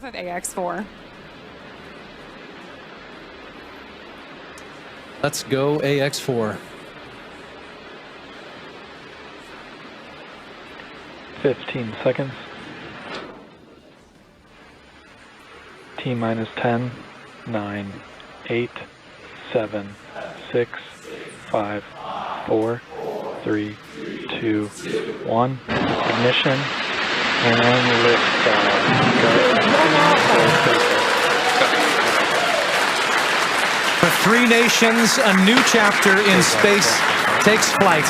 Off of AX4. Let's go AX4. 15 seconds. T minus 10, 9, 8, 7, 6, 5, 4, 3, 2, 1. Ignition and lift For three nations, a new chapter in space takes flight.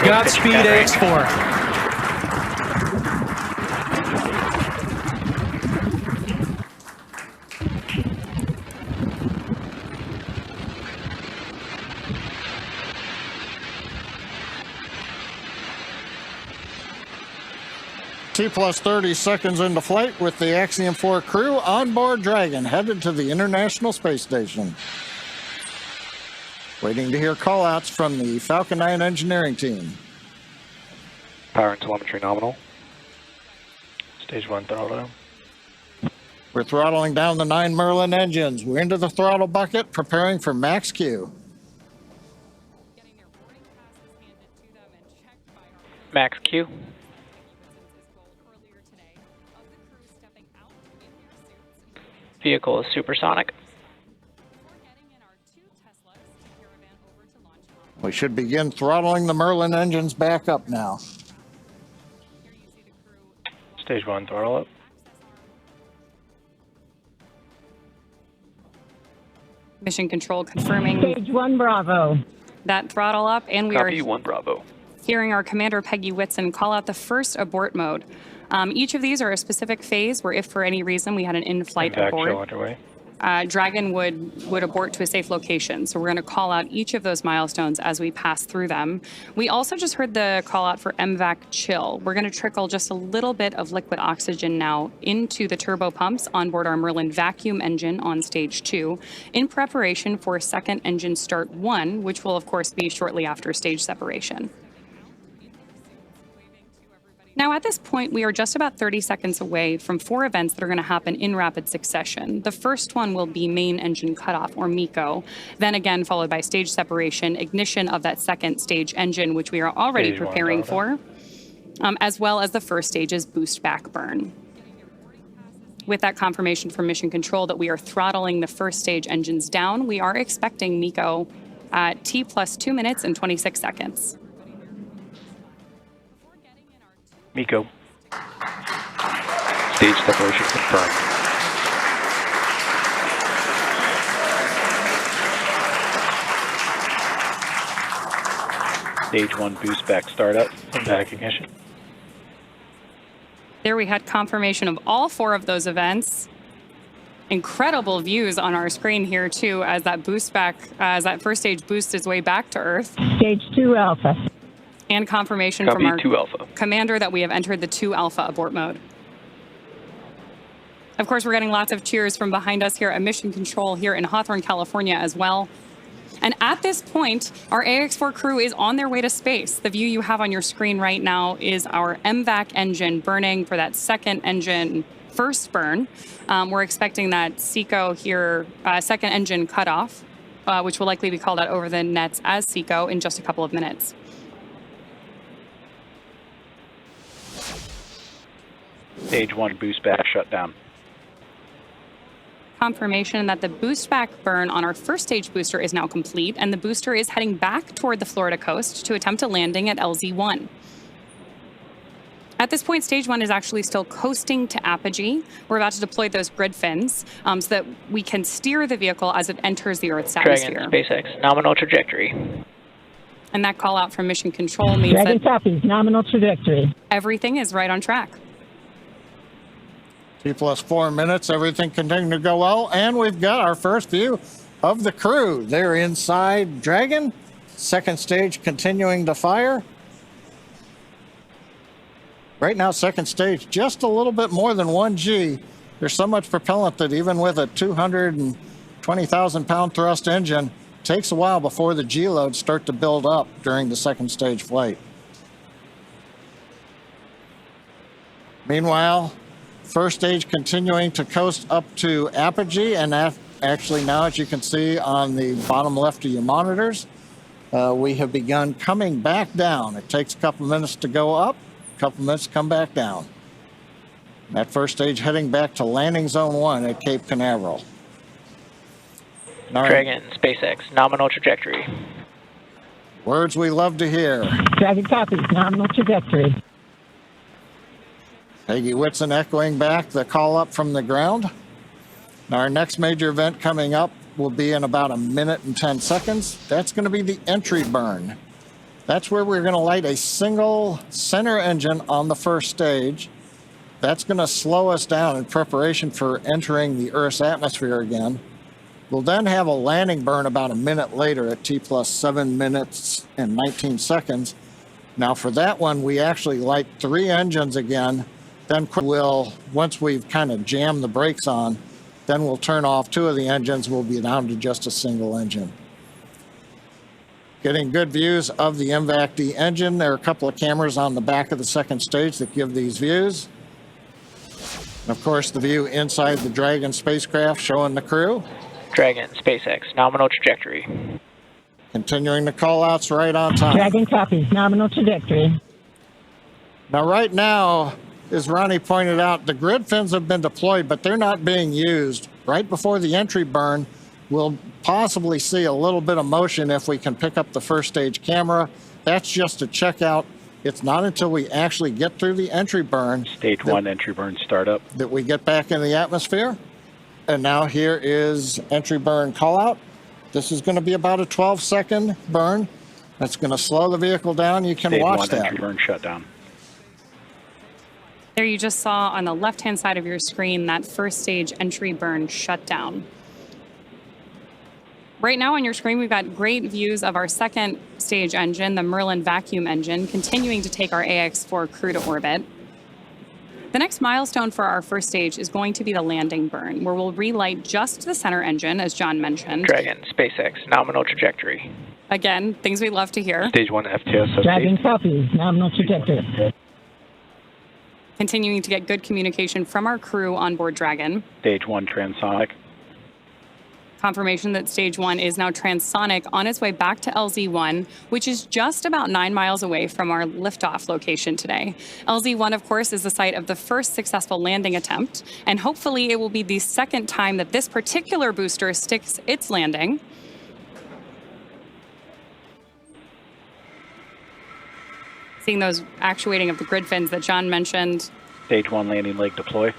Godspeed, AX4. T plus 30 seconds into flight with the Axiom 4 crew on board Dragon, headed to the International Space Station. Waiting to hear call-outs from the Falcon 9 engineering team. Power and telemetry nominal. Stage 1 throttle. We're throttling down the 9 Merlin engines. We're into the throttle bucket, preparing for max Q. Max Q. Vehicle is supersonic. We should begin throttling the Merlin engines back up now. Stage 1 throttle up. Mission control confirming Stage 1 Bravo. that throttle up, and we Copy are 1 Bravo. hearing our Commander Peggy Whitson call out the first abort mode. Each of these are a specific phase where if for any reason we had an in-flight Impact abort, show underway. Dragon would abort to a safe location. So we're going to call out each of those milestones as we pass through them. We also just heard the call out for MVAC chill. We're going to trickle just a little bit of liquid oxygen now into the turbo pumps on board our Merlin vacuum engine on stage 2 in preparation for second engine start 1, which will of course be shortly after stage separation. Now, at this point, we are just about 30 seconds away from 4 events that are going to happen in rapid succession. The first one will be main engine cutoff, or MECO, then again followed by stage separation, ignition of that second stage engine, which we are already Stage 1 preparing for, as well as the first stage's boost back burn. With that confirmation from Mission Control that we are throttling the first stage engines down, we are expecting MECO at T plus 2 minutes and 26 seconds. MECO. Stage separation confirmed. Stage 1 boost back startup and back ignition. There we had confirmation of all 4 of those events. Incredible views on our screen here too, as that boost back, as that first stage boosts its way back to Earth. Stage 2 Alpha. And confirmation Copy from our 2 Alpha. commander that we have entered the 2 Alpha abort mode. Of course, we're getting lots of cheers from behind us here at Mission Control here in Hawthorne, California as well. And at this point, our AX4 crew is on their way to space. The view you have on your screen right now is our MVAC engine burning for that second engine first burn. We're expecting that SECO here, second engine cutoff, which will likely be called out over the nets as SECO in just a couple of minutes. Stage 1 boost back shutdown. Confirmation that the boost back burn on our first stage booster is now complete, and the booster is heading back toward the Florida coast to attempt a landing at LZ1. At this point, stage 1 is actually still coasting to apogee. We're about to deploy those grid fins so that we can steer the vehicle as it enters the Earth's atmosphere. Dragon, SpaceX, nominal trajectory. And that call out from Mission Control means Dragon that copies, nominal trajectory. everything is right on track. T plus 4 minutes, everything continuing to go well, and we've got our first view of the crew. They're inside Dragon, second stage continuing to fire. Right now, second stage, just a little bit more than 1 G. There's so much propellant that even with a 220,000-pound thrust engine, it takes a while before the G loads start to build up during the second stage flight. Meanwhile, First stage continuing to coast up to apogee, and actually now, as you can see on the bottom left of your monitors, we have begun coming back down. It takes a couple minutes to go up, a couple minutes to come back down. That first stage heading back to landing zone 1 at Cape Canaveral. Dragon, SpaceX, nominal trajectory. Words we love to hear. Dragon copies, nominal trajectory. Peggy Whitson echoing back the call up from the ground. Now our next major event coming up will be in about 1 minute and 10 seconds. That's going to be the entry burn. That's where we're going to light a single center engine on the first stage. That's going to slow us down in preparation for entering the Earth's atmosphere again. We'll then have a landing burn about 1 minute later at T plus 7 minutes and 19 seconds. Now for that one, we actually light 3 engines again. Then once we've kind of jammed the brakes on, then we'll turn off 2 of the engines. We'll be down to just a single engine. Getting good views of the MVAC-D engine. There are a couple of cameras on the back of the second stage that give these views. And of course, the view inside the Dragon spacecraft showing the crew. Dragon, SpaceX, nominal trajectory. Continuing the call-outs right on time. Dragon copies, nominal trajectory. Now, right now, as Ronnie pointed out, the grid fins have been deployed, but they're not being used. Right before the entry burn, we'll possibly see a little bit of motion if we can pick up the first stage camera. That's just a checkout. It's not until we actually get through the entry burn. Stage 1 entry burn startup. That we get back in the atmosphere. And now here is entry burn call out. This is going to be about a 12-second burn. That's going to slow the vehicle down. You can watch Stage 1 that. entry burn shutdown. There you just saw on the left-hand side of your screen that first stage entry burn shutdown. Right now on your screen, we've got great views of our second stage engine, the Merlin vacuum engine, continuing to take our AX-4 crew to orbit. The next milestone for our first stage is going to be the landing burn, where we'll relight just the center engine, as John mentioned. Dragon, SpaceX, nominal trajectory. Again, things we love to hear. Stage 1 FTS. Dragon copies, nominal trajectory. Continuing to get good communication from our crew on board Dragon. Stage 1 transonic. Confirmation that stage 1 is now transonic on its way back to LZ1, which is just about 9 miles away from our liftoff location today. LZ1, of course, is the site of the first successful landing attempt, and hopefully it will be the second time that this particular booster sticks its landing. Seeing those actuating of the grid fins that John mentioned. Stage 1 landing leg deploy.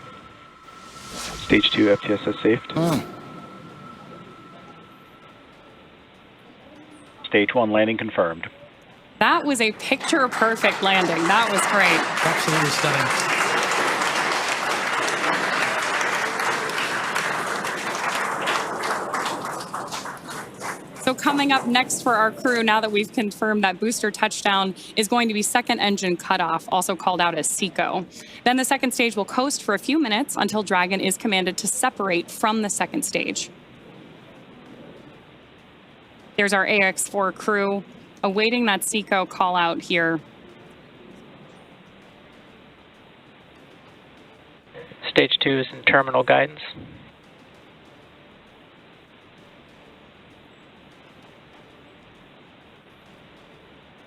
Stage 2 FTSS safed. Stage 1 landing confirmed. That was a picture-perfect landing. That was great. Absolutely stunning. So coming up next for our crew, now that we've confirmed that booster touchdown, is going to be second engine cutoff, also called out as SECO. Then the second stage will coast for a few minutes until Dragon is commanded to separate from the second stage. There's our AX-4 crew awaiting that SECO call out here. Stage 2 is in terminal guidance.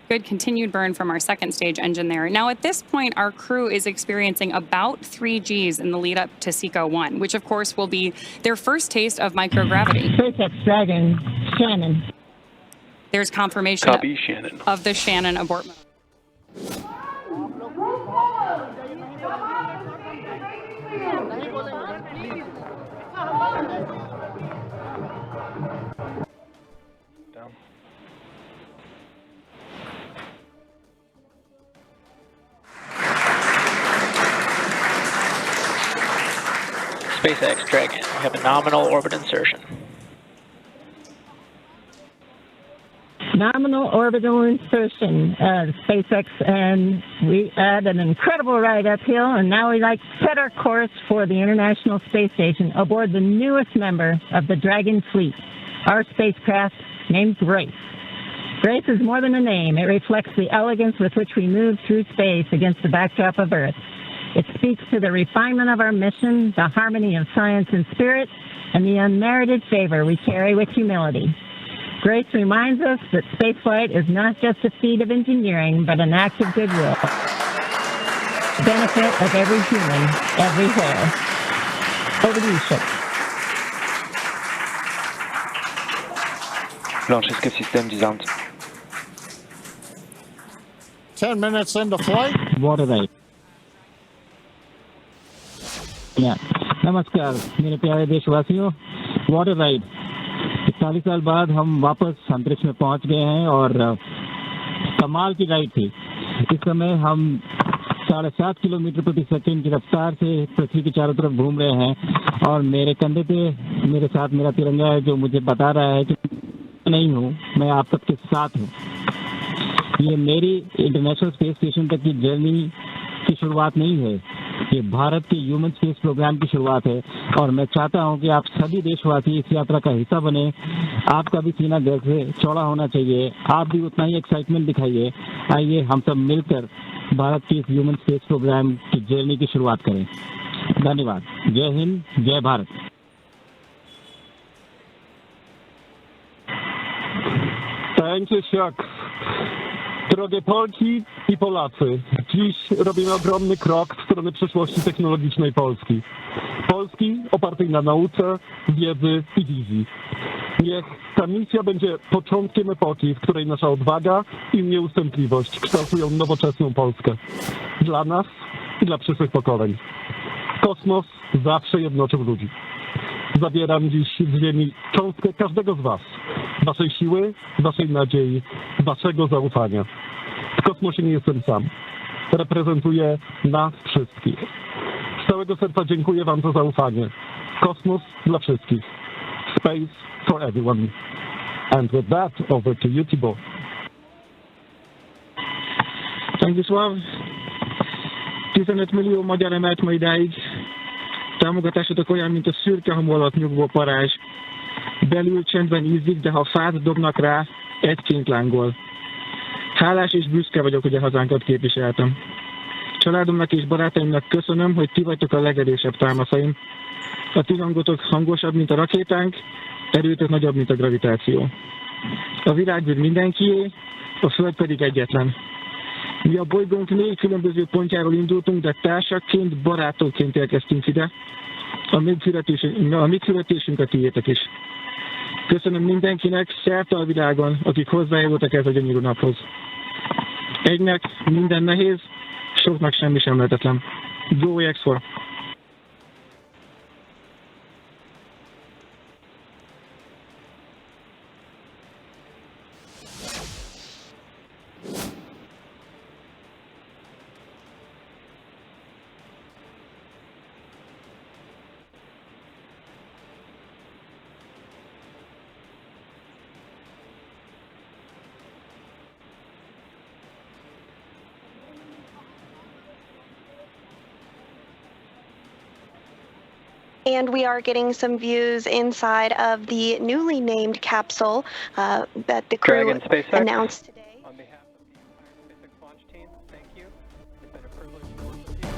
Good continued burn from our second stage engine there. Now at this point, our crew is experiencing about 3 Gs in the lead up to SECO 1, which of course will be their first taste of microgravity. SpaceX Dragon, Shannon. There's confirmation Copy, Shannon. of the Shannon abort mode. Down. SpaceX Dragon, we have a nominal orbit insertion. Nominal orbital insertion, SpaceX, and we had an incredible ride uphill, and now we like set our course for the International Space Station aboard the newest member of the Dragon fleet, our spacecraft named Grace. Grace is more than a name. It reflects the elegance with which we move through space against the backdrop of Earth. It speaks to the refinement of our mission, the harmony of science and spirit, and the unmerited favor we carry with humility. Grace reminds us that spaceflight is not just a feat of engineering, but an act of goodwill. Benefit of every human, everywhere. Over to you, Shuk. Launch escape system disarmed. 10 minutes into flight. Water right. नमस्कार मेरे प्यारे देशवासियों, water ride 41 साल बाद हम वापस अंतरिक्ष में पहुंच गए हैं और कमाल की राइड थी। इस समय हम 7.5 किलोमीटर प्रति सेकंड की रफ्तार से पृथ्वी के चारों तरफ घूम रहे हैं और मेरे कंधे पे मेरे साथ मेरा तिरंगा है जो मुझे बता रहा है कि नहीं हूँ, मैं आप सबके साथ हूँ। ये मेरी इंटरनेशनल स्पेस स्टेशन तक की जर्नी की शुरुआत नहीं है, ये भारत के ह्यूमन स्पेस प्रोग्राम की शुरुआत है और मैं चाहता हूं कि आप सभी देशवासी इस यात्रा का हिस्सा बने। आपका भी सीना गर्व से चौड़ा होना चाहिए, आप भी उतना ही एक्साइटमेंट दिखाइए। आइए हम सब मिलकर भारत की इस ह्यूमन स्पेस प्रोग्राम की जर्नी की शुरुआत करें। धन्यवाद। जय हिंद, जय Bharat. Thank you, Shuk. Drogie Polki i Polacy, dziś robimy ogromny krok w stronę przyszłości technologicznej Polski. Polski opartej na nauce, wiedzy i wizji. Niech ta misja będzie początkiem epoki, w której nasza odwaga i nieustępliwość kształtują nowoczesną Polskę. Dla nas i dla przyszłych pokoleń. Kosmos zawsze jednoczył ludzi. Zabieram dziś z ziemi cząstkę każdego z was. Waszej siły, waszej nadziei, waszego zaufania. W kosmosie nie jestem sam. Reprezentuję nas wszystkich. Z całego serca dziękuję wam za zaufanie. Kosmos dla wszystkich. Space for everyone. And with that, over to you, Thibault. Stanisław, 15 millió magyar emelt ma idáig. Támogatásotok olyan, mint a szürke hamu alatt nyugvó parázs. Belül csendben ízik, de ha fát dobnak rá, egyként lángol. Hálás és büszke vagyok, hogy a hazánkat képviseltem. Családomnak és barátaimnak köszönöm, hogy ti vagytok a legerősebb támaszaim. A ti hangotok hangosabb, mint a rakétánk, erőtök nagyobb, mint a gravitáció. A világűr mindenkié, a Föld pedig egyetlen. Mi a bolygónk 4 különböző pontjáról indultunk, de társakként, barátokként érkeztünk ide. A mi küldetésünk a tiétek is. Köszönöm mindenkinek szerte a világon, akik hozzájárultak ez a gyönyörű naphoz. Egynek minden nehéz, soknak semmi sem lehetetlen. Go X4! And we are getting some views inside of the newly named capsule that the crew Dragon SpaceX. announced today. On behalf of the entire SpaceX launch team, thank you. It's been a privilege to work with you.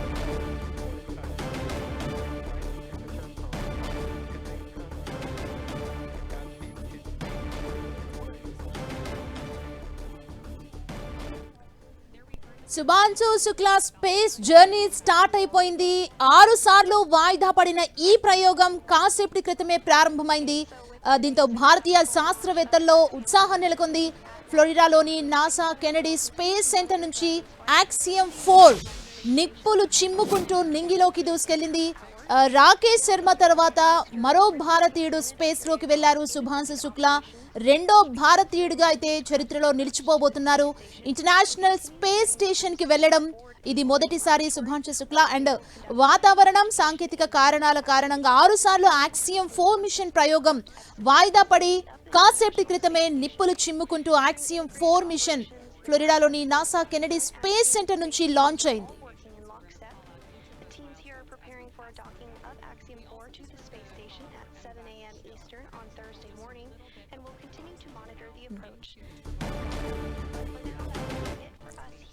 Shubhanshu Shukla space journey start అయిపోయింది. 6 సార్లు వాయిదా పడిన ఈ ప్రయోగం కాసేపటి క్రితమే ప్రారంభమైంది. దీంతో భారతీయ శాస్త్రవేత్తల్లో ఉత్సాహం నెలకొంది. ఫ్లోరిడాలోని నాసా కెనడీ స్పేస్ సెంటర్ నుంచి యాక్సియం 4 నిప్పులు చిమ్ముకుంటూ నింగిలోకి దూసుకెళ్లింది. రాకేష్ శర్మ తర్వాత మరో భారతీయుడు స్పేస్ లోకి వెళ్లారు శుభాంశు శుక్లా. రెండో భారతీయుడిగా అయితే చరిత్రలో నిలిచిపోబోతున్నారు. ఇంటర్నేషనల్ స్పేస్ స్టేషన్ కి వెళ్లడం ఇది మొదటిసారి శుభాంశు శుక్లా. అండ్ వాతావరణం సాంకేతిక కారణాల కారణంగా 6 సార్లు యాక్సియం 4 మిషన్ ప్రయోగం వాయిదా పడి కాసేపటి క్రితమే నిప్పులు చిమ్ముకుంటూ యాక్సియం 4 మిషన్ ఫ్లోరిడాలోని నాసా కెనడీ స్పేస్ సెంటర్ నుంచి లాంచ్ అయింది.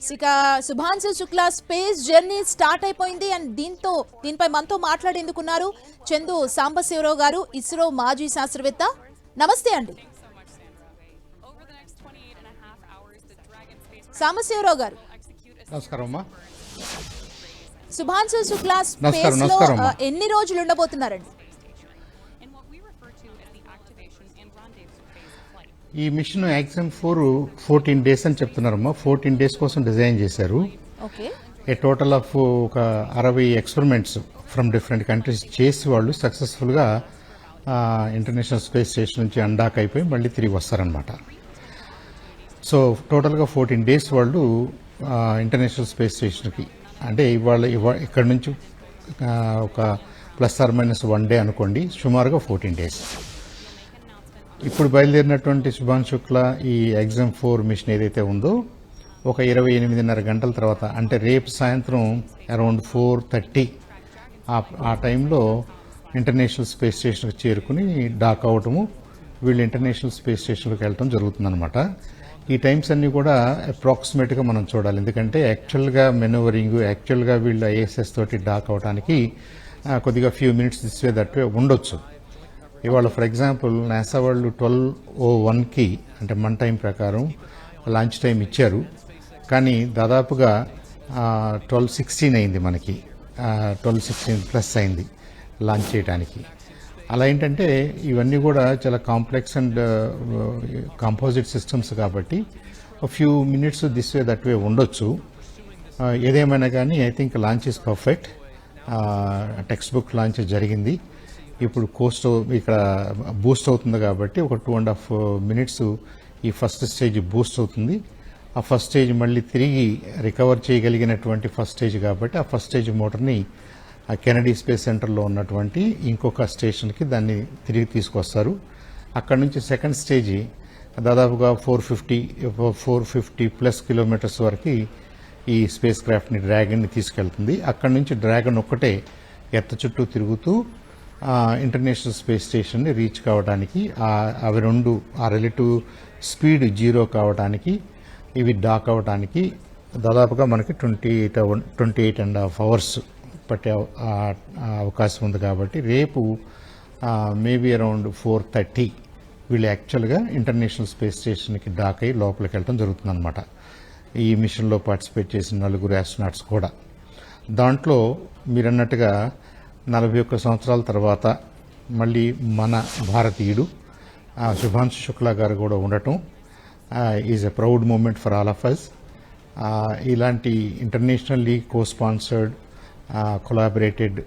ఇక Shubhanshu Shukla space journey start అయిపోయింది అండ్ దీనిపై మనతో మాట్లాడేందుకున్నారు చందు సాంబశివరావు గారు, ఇస్రో మాజీ శాస్త్రవేత్త. నమస్తే అండి. సాంబశివరావు గారు నమస్కారం అమ్మా. శుభాంశు శుక్లా స్పేస్ లో ఎన్ని రోజులు ఉండబోతున్నారండి? ఈ మిషన్ యాక్సియం 14 డేస్ అని చెప్తున్నారమ్మా. 14 డేస్ కోసం డిజైన్ చేశారు. ఏ టోటల్ ఆఫ్ ఒక 60 ఎక్స్పెరిమెంట్స్ ఫ్రమ్ డిఫరెంట్ కంట్రీస్ చేసి వాళ్ళు సక్సెస్ఫుల్గా ఇంటర్నేషనల్ స్పేస్ స్టేషన్ నుంచి అండాక్ అయిపోయి మళ్ళీ తిరిగి వస్తారనమాట. సో టోటల్గా 14 డేస్ వాళ్ళు ఇంటర్నేషనల్ స్పేస్ స్టేషన్కి, అంటే ఇవాళ ఇక్కడ నుంచి ఒక +or- 1 డే అనుకోండి, సుమారుగా 14 డేస్. ఇప్పుడు బయలుదేరినటువంటి శుభాంశు శుక్లా ఈ ఎగ్జామ్ 4 మిషన్ ఏదైతే ఉందో ఒక 28.5 గంటల తర్వాత, అంటే రేపు సాయంత్రం అరౌండ్ 4:30 ఆ టైంలో ఇంటర్నేషనల్ స్పేస్ స్టేషన్కి చేరుకుని డాక్ అవటము, వీళ్ళు ఇంటర్నేషనల్ స్పేస్ స్టేషన్కి వెళ్ళటం జరుగుతుందన్నమాట. ఈ టైమ్స్ అన్నీ కూడా అప్రాక్సిమేట్గా మనం చూడాలి, ఎందుకంటే యాక్చువల్గా మెనూవరింగ్, యాక్చువల్గా వీళ్ళు ఐఎస్ఎస్ తోటి డాక్ అవడానికి కొద్దిగా few minutes this way that way ఉండొచ్చు. ఇవాళ ఫర్ ఎగ్జాంపుల్ నాసా వాళ్ళు 12:01కి అంటే మన టైం ప్రకారం లంచ్ టైం ఇచ్చారు, కానీ దాదాపుగా 12:16 అయింది, మనకి 12:16+ అయింది లాంచ్ చేయడానికి. అలా ఏంటంటే ఇవన్నీ కూడా చాలా కాంప్లెక్స్ అండ్ కాంపోజిట్ సిస్టమ్స్ కాబట్టి few minutes this way that way ఉండొచ్చు. ఏదేమైనా కానీ I think launch is perfect. Text book launch జరిగింది. ఇప్పుడు కోస్ట్ ఇక్కడ బూస్ట్ అవుతుంది కాబట్టి ఒక 2.5 మినిట్స్ ఈ ఫస్ట్ స్టేజ్ బూస్ట్ అవుతుంది. ఆ ఫస్ట్ స్టేజ్ మళ్ళీ తిరిగి రికవర్ చేయగలిగినటువంటి ఫస్ట్ స్టేజ్ కాబట్టి ఆ ఫస్ట్ స్టేజ్ మోటార్ని కెనడీ స్పేస్ సెంటర్లో ఉన్నటువంటి ఇంకొక స్టేషన్కి దాన్ని తిరిగి తీసుకొస్తారు. అక్కడ నుంచి సెకండ్ స్టేజ్ దాదాపుగా 450+ కిలోమీటర్స్ వరకు ఈ స్పేస్ క్రాఫ్ట్ని డ్రాగన్ని తీసుకెళ్తుంది. అక్కడ నుంచి డ్రాగన్ ఒక్కటే ఎర్త్ చుట్టూ తిరుగుతూ ఇంటర్నేషనల్ స్పేస్ స్టేషన్ని రీచ్ కావడానికి, అవి రెండు ఆ రిలేటివ్ స్పీడ్ 0 కావడానికి, ఇవి డాక్ అవడానికి దాదాపుగా మనకి 28.5 అవర్స్ పట్టే అవకాశం ఉంది. కాబట్టి రేపు మేబీ అరౌండ్ 4:30 వీళ్ళు యాక్చువల్గా ఇంటర్నేషనల్ స్పేస్ స్టేషన్కి డాక్ అయ్యి లోపలికి వెళ్ళడం జరుగుతుందన్నమాట. ఈ మిషన్లో పార్టిసిపేట్ చేసిన 4 ఆస్ట్రోనాట్స్ కూడా. దాంట్లో మీరన్నట్టుగా 41 సంవత్సరాల తర్వాత మళ్ళీ మన భారతీయుడు శుభాంశు శుక్లా గారు కూడా ఉండటం is a proud moment for all of us. ఇలాంటి ఇంటర్నేషనల్లీ కో-స్పాన్సర్డ్ కొలాబరేటెడ్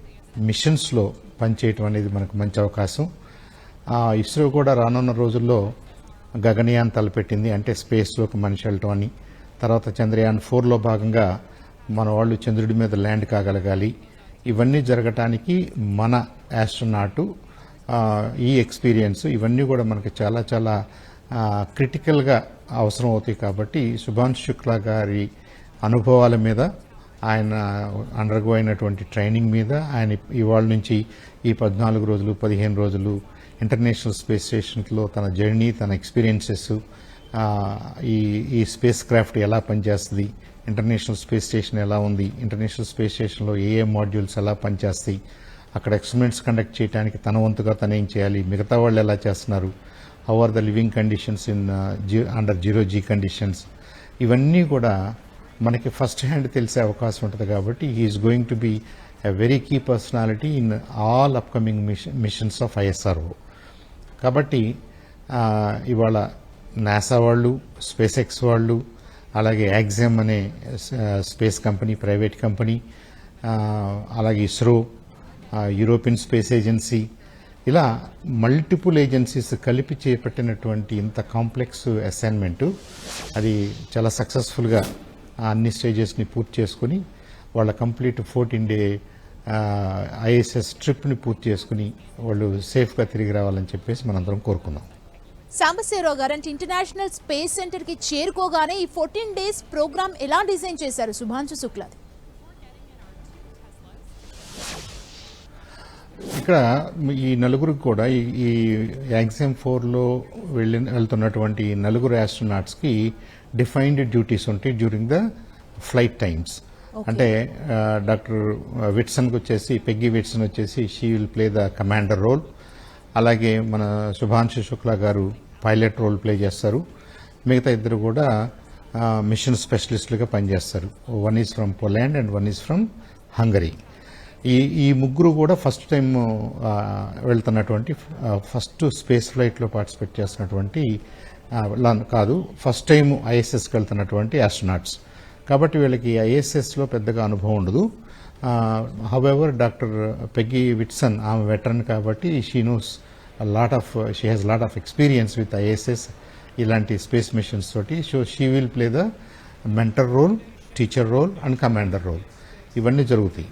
మిషన్స్లో పనిచేయటం అనేది మనకు మంచి అవకాశం. ఇస్రో కూడా రానున్న రోజుల్లో గగనయాన్ తలపెట్టింది, అంటే స్పేస్లోకి మనిషి వెళ్ళటం అని. తర్వాత చంద్రయాన్ 4లో భాగంగా మన వాళ్ళు చంద్రుడి మీద ల్యాండ్ కాగలగాలి. ఇవన్నీ జరగటానికి మన ఆస్ట్రోనాటు ఈ ఎక్స్పీరియన్స్ ఇవన్నీ కూడా మనకి చాలా చాలా క్రిటికల్గా అవసరం అవుతాయి. కాబట్టి శుభాంశు శుక్లా గారి అనుభవాల మీద, ఆయన అండర్గో అయినటువంటి ట్రైనింగ్ మీద, ఆయన ఇవాళ నుంచి ఈ 14 రోజులు 15 రోజులు ఇంటర్నేషనల్ స్పేస్ స్టేషన్లో తన జర్నీ, తన ఎక్స్పీరియన్సెస్, ఈ స్పేస్ క్రాఫ్ట్ ఎలా పనిచేస్తుంది, ఇంటర్నేషనల్ స్పేస్ స్టేషన్ ఎలా ఉంది, ఇంటర్నేషనల్ స్పేస్ స్టేషన్లో ఏ మాడ్యూల్స్ ఎలా పనిచేస్తాయి, అక్కడ ఎక్స్పెరిమెంట్స్ కండక్ట్ చేయడానికి తన వంతుగా తను ఏం చేయాలి, మిగతా వాళ్ళు ఎలా చేస్తున్నారు, how are the living conditions in under 0G conditions, ఇవన్నీ కూడా మనకి ఫస్ట్ హ్యాండ్ తెలిసే అవకాశం ఉంటుంది. కాబట్టి he's going to be a very key personality in all upcoming missions of ISRO. కాబట్టి ఇవాళ నాసా వాళ్ళు, స్పేస్ ఎక్స్ వాళ్ళు, అలాగే యాక్సియం అనే స్పేస్ కంపెనీ, ప్రైవేట్ కంపెనీ, అలాగే ఇస్రో, యూరోపియన్ స్పేస్ ఏజెన్సీ, ఇలా మల్టిపుల్ ఏజెన్సీస్ కలిపి చేపట్టినటువంటి ఇంత కాంప్లెక్స్ అసైన్మెంటు అది చాలా సక్సెస్ఫుల్గా అన్ని స్టేజెస్ని పూర్తి చేసుకుని వాళ్ళ కంప్లీట్ 14-డే ISS ట్రిప్ని పూర్తి చేసుకుని వాళ్ళు సేఫ్గా తిరిగి రావాలని చెప్పేసి మనందరం కోరుకుందాం. సాంబశివరావు గారు, అంటే ఇంటర్నేషనల్ స్పేస్ సెంటర్కి చేరుకోగానే ఈ 14 డేస్ ప్రోగ్రామ్ ఎలా డిజైన్ చేశారు శుభాంశు శుక్లా? ఇక్కడ ఈ నలుగురికి కూడా ఈ Axiom 4లో వెళ్తున్నటువంటి 4 ఆస్ట్రోనాట్స్కి డిఫైన్డ్ డ్యూటీస్ ఉంటాయి డ్యూరింగ్ ద ఫ్లైట్ టైమ్స్. అంటే డాక్టర్ విట్సన్కి వచ్చేసి పెగ్గి విట్సన్ వచ్చేసి she will play the commander role. అలాగే మన శుభాంశు శుక్లా గారు పైలట్ రోల్ ప్లే చేస్తారు. మిగతా ఇద్దరు కూడా మిషన్ స్పెషలిస్టులుగా పనిచేస్తారు. One is from Poland and one is from Hungary. ఈ ముగ్గురు కూడా ఫస్ట్ టైం వెళ్తున్నటువంటి ఫస్ట్ స్పేస్ ఫ్లైట్లో పార్టిసిపేట్ చేస్తున్నటువంటి కాదు, ఫస్ట్ టైం ఐఎస్ఎస్కి వెళ్తున్నటువంటి ఆస్ట్రోనాట్స్. కాబట్టి వీళ్ళకి ఐఎస్ఎస్లో పెద్దగా అనుభవం ఉండదు. హౌఎవర్ డాక్టర్ పెగ్గి విట్సన్ ఆమె వెటరన్ కాబట్టి she has lot of experience with ISS ఇలాంటి స్పేస్ మిషన్స్ తోటి. So she will play the mentor role, teacher role and commander role. ఇవన్నీ జరుగుతాయి.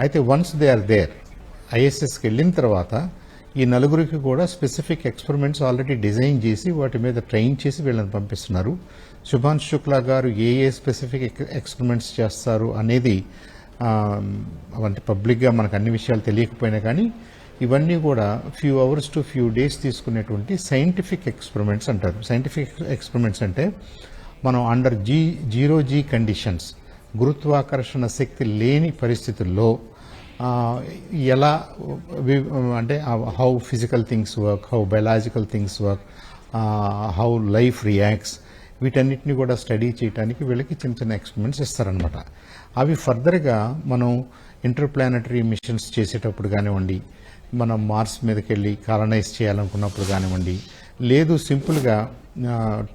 అయితే వన్స్ దే ఆర్ దేర్, ఐఎస్ఎస్కి వెళ్ళిన తర్వాత ఈ నలుగురికి కూడా స్పెసిఫిక్ ఎక్స్పెరిమెంట్స్ ఆల్రెడీ డిజైన్ చేసి వాటి మీద ట్రైన్ చేసి వీళ్ళని పంపిస్తున్నారు. శుభాంశు శుక్లా గారు ఏ స్పెసిఫిక్ ఎక్స్పెరిమెంట్స్ చేస్తారు అనేది అంటే పబ్లిక్గా మనకు అన్ని విషయాలు తెలియకపోయినా కానీ ఇవన్నీ కూడా few hours to few days తీసుకునేటువంటి సైంటిఫిక్ ఎక్స్పెరిమెంట్స్ అంటారు. సైంటిఫిక్ ఎక్స్పెరిమెంట్స్ అంటే మనం అండర్ జీరో జీ కండిషన్స్, గురుత్వాకర్షణ శక్తి లేని పరిస్థితుల్లో ఎలా అంటే how physical things work, how biological things work, how life reacts, వీటన్నిటిని కూడా స్టడీ చేయడానికి వీళ్ళకి చిన్న చిన్న ఎక్స్పెరిమెంట్స్ ఇస్తారనమాట. అవి ఫర్దర్గా మనం ఇంటర్ప్లానటరీ మిషన్స్ చేసేటప్పుడు కానివ్వండి, మనం మార్స్ మీదకి వెళ్ళి కాలనైజ్ చేయాలనుకున్నప్పుడు కానివ్వండి, లేదు సింపుల్గా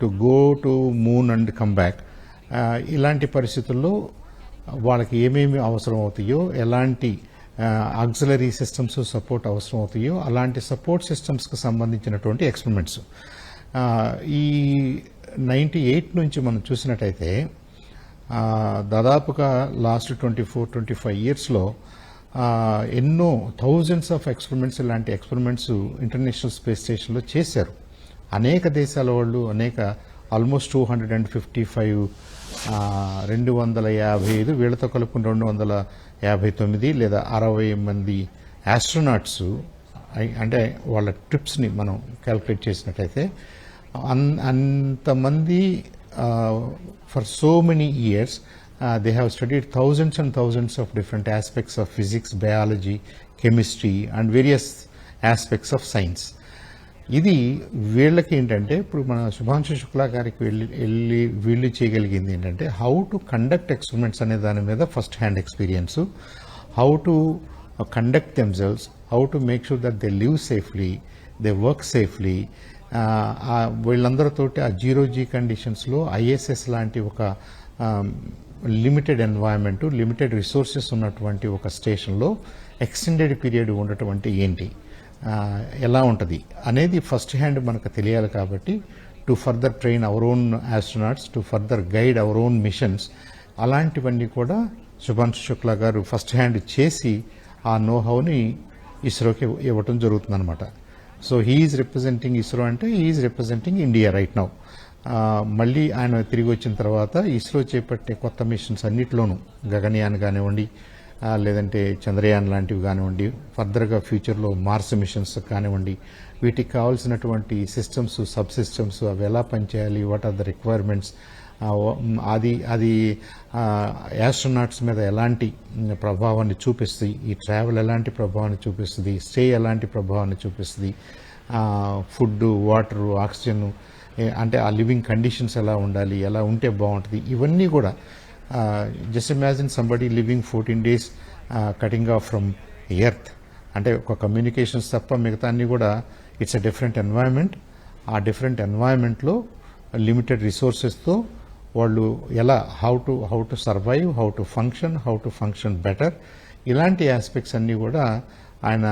to go to moon and come back, ఇలాంటి పరిస్థితుల్లో వాళ్ళకి ఏమేమి అవసరం అవుతాయో, ఎలాంటి ఆక్సిలరీ సిస్టమ్స్ సపోర్ట్ అవసరం అవుతాయో అలాంటి సపోర్ట్ సిస్టమ్స్కి సంబంధించినటువంటి ఎక్స్పెరిమెంట్స్. ఈ 98 నుంచి మనం చూసినట్టయితే దాదాపుగా లాస్ట్ 24-25 ఇయర్స్లో ఎన్నో థౌజండ్స్ ఆఫ్ ఎక్స్పెరిమెంట్స్, ఇలాంటి ఎక్స్పెరిమెంట్స్ ఇంటర్నేషనల్ స్పేస్ స్టేషన్లో చేశారు. అనేక దేశాల వాళ్ళు ఆల్మోస్ట్ 255 255 వీళ్ళతో కలుపుకుని 259 లేదా 60 మంది ఆస్ట్రోనాట్స్ అంటే వాళ్ళ ట్రిప్స్ని మనం క్యాల్కులేట్ చేసినట్టయితే అంతమంది for so many years they have studied thousands and thousands of different aspects of physics, biology, chemistry and various aspects of science. ఇది వీళ్ళకి ఏంటంటే ఇప్పుడు మన శుభాంశు శుక్లా గారికి వెళ్ళి వీళ్ళు చేయగలిగింది ఏంటంటే హౌ టు కండక్ట్ ఎక్స్పెరిమెంట్స్ అనే దాని మీద first hand experience, how to conduct themselves, how to make sure that they live safely, they work safely. వీళ్ళందరితోటి ఆ జీరో జీ కండిషన్స్లో ఐఎస్ఎస్ లాంటి ఒక లిమిటెడ్ ఎన్వైరన్మెంట్, లిమిటెడ్ రిసోర్సెస్ ఉన్నటువంటి ఒక స్టేషన్లో ఎక్స్టెండెడ్ పీరియడ్ ఉండటం అంటే ఏంటి, ఎలా ఉంటుంది అనేది ఫస్ట్ హ్యాండ్ మనకు తెలియాలి. కాబట్టి to further train our own astronauts, to further guide our own machines, అలాంటివన్నీ కూడా శుభాంశు శుక్లా గారు ఫస్ట్ హ్యాండ్ చేసి ఆ నోహౌని ఇస్రోకి ఇవ్వటం జరుగుతుందన్నమాట. సో హీఈస్ రిప్రజెంటింగ్ ఇస్రో అంటే he's representing India right now. మళ్ళీ ఆయన తిరిగి వచ్చిన తర్వాత ఇస్రో చేపట్టే కొత్త మిషన్స్ అన్నిటిలోనూ గగనయాన్ కానివ్వండి, లేదంటే చంద్రయాన్ లాంటివి కానివ్వండి, ఫర్దర్గా ఫ్యూచర్లో మార్స్ మిషన్స్ కానివ్వండి, వీటికి కావాల్సినటువంటి సిస్టమ్స్, సబ్ సిస్టమ్స్ అవి ఎలా పనిచేయాలి, వాట్ ఆర్ ద రిక్వైర్మెంట్స్, అది యాస్ట్రోనాట్స్ మీద ఎలాంటి ప్రభావాన్ని చూపిస్తుంది, ఈ ట్రావెల్ ఎలాంటి ప్రభావాన్ని చూపిస్తుంది, స్టే ఎలాంటి ప్రభావాన్ని చూపిస్తుంది, ఫుడ్, వాటరు, ఆక్సిజన్ అంటే ఆ లివింగ్ కండిషన్స్ ఎలా ఉండాలి, ఎలా ఉంటే బాగుంటుంది, ఇవన్నీ కూడా just imagine somebody living 14 days cutting of from earth అంటే ఒక కమ్యూనికేషన్స్ తప్ప మిగతా అన్నీ కూడా ఇట్స్ అ డిఫరెంట్ ఎన్వైరన్మెంట్. ఆ డిఫరెంట్ ఎన్వైరన్మెంట్లో లిమిటెడ్ రిసోర్సెస్తో వాళ్ళు ఎలా how to survive, how to function better, ఇలాంటి ఆస్పెక్ట్స్ అన్నీ కూడా ఆయన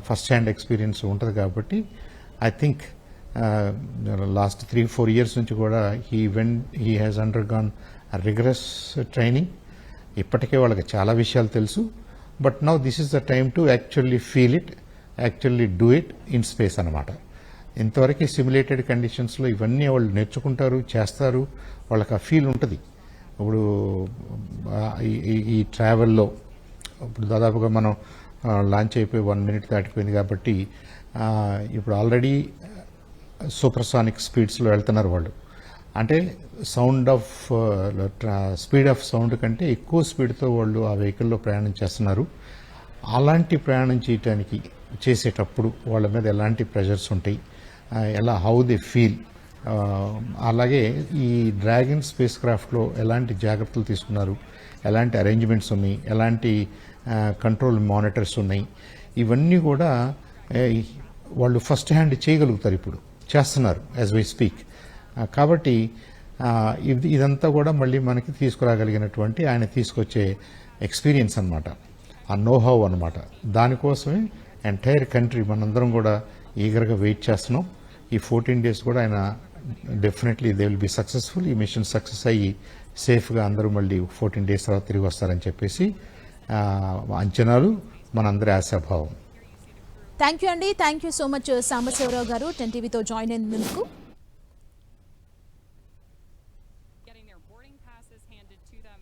ఫస్ట్ హ్యాండ్ ఎక్స్పీరియన్స్ ఉంటుంది. కాబట్టి ఐ థింక్ లాస్ట్ 3-4 years నుంచి కూడా he has undergone rigorous training. ఇప్పటికే వాళ్ళకి చాలా విషయాలు తెలుసు. But now this is the time to actually feel it, actually do it in space అనమాట. ఇంతవరకు సిమ్యులేటెడ్ కండిషన్స్లో ఇవన్నీ వాళ్ళు నేర్చుకుంటారు, చేస్తారు, వాళ్ళకి ఆ ఫీల్ ఉంటుంది. ఇప్పుడు ఈ ట్రావెల్లో ఇప్పుడు దాదాపుగా మనం లాంచ్ అయిపోయి 1 minute దాటిపోయింది కాబట్టి ఇప్పుడు ఆల్రెడీ సూపర్సానిక్ స్పీడ్స్లో వెళ్తున్నారు వాళ్ళు. అంటే స్పీడ్ ఆఫ్ సౌండ్ కంటే ఎక్కువ స్పీడ్తో వాళ్ళు ఆ వెహికల్లో ప్రయాణం చేస్తున్నారు. అలాంటి ప్రయాణం చేసేటప్పుడు వాళ్ళ మీద ఎలాంటి ప్రెషర్స్ ఉంటాయి, హౌ దే ఫీల్, అలాగే ఈ డ్రాగన్ స్పేస్ క్రాఫ్ట్లో ఎలాంటి జాగ్రత్తలు తీసుకున్నారు, ఎలాంటి అరేంజ్మెంట్స్ ఉన్నాయి, ఎలాంటి కంట్రోల్ మానిటర్స్ ఉన్నాయి, ఇవన్నీ కూడా వాళ్ళు ఫస్ట్ హ్యాండ్ చేయగలుగుతారు, ఇప్పుడు చేస్తున్నారు యాజ్ వై స్పీక్. కాబట్టి ఇదంతా కూడా మళ్ళీ మనకి తీసుకురాగలిగినటువంటి ఆయన తీసుకొచ్చే ఎక్స్పీరియన్స్ అనమాట, ఆ నోహౌ అనమాట. దానికోసమే ఎంటైర్ కంట్రీ మనందరం కూడా ఈగర్గా వెయిట్ చేస్తున్నాం. ఈ 14 days కూడా ఆయన definitely they will be successful. ఈ మిషన్ సక్సెస్ అయ్యి సేఫ్గా అందరూ మళ్ళీ 14 days తర్వాత తిరిగి వస్తారని చెప్పేసి అంచనాలు, మనందరి ఆశాభావం. థ్యాంక్ యూ అండి. Thank you so much Sambasivarao గారు 10 TVతో జాయిన్ అయినందుకు. Getting their boarding passes handed to them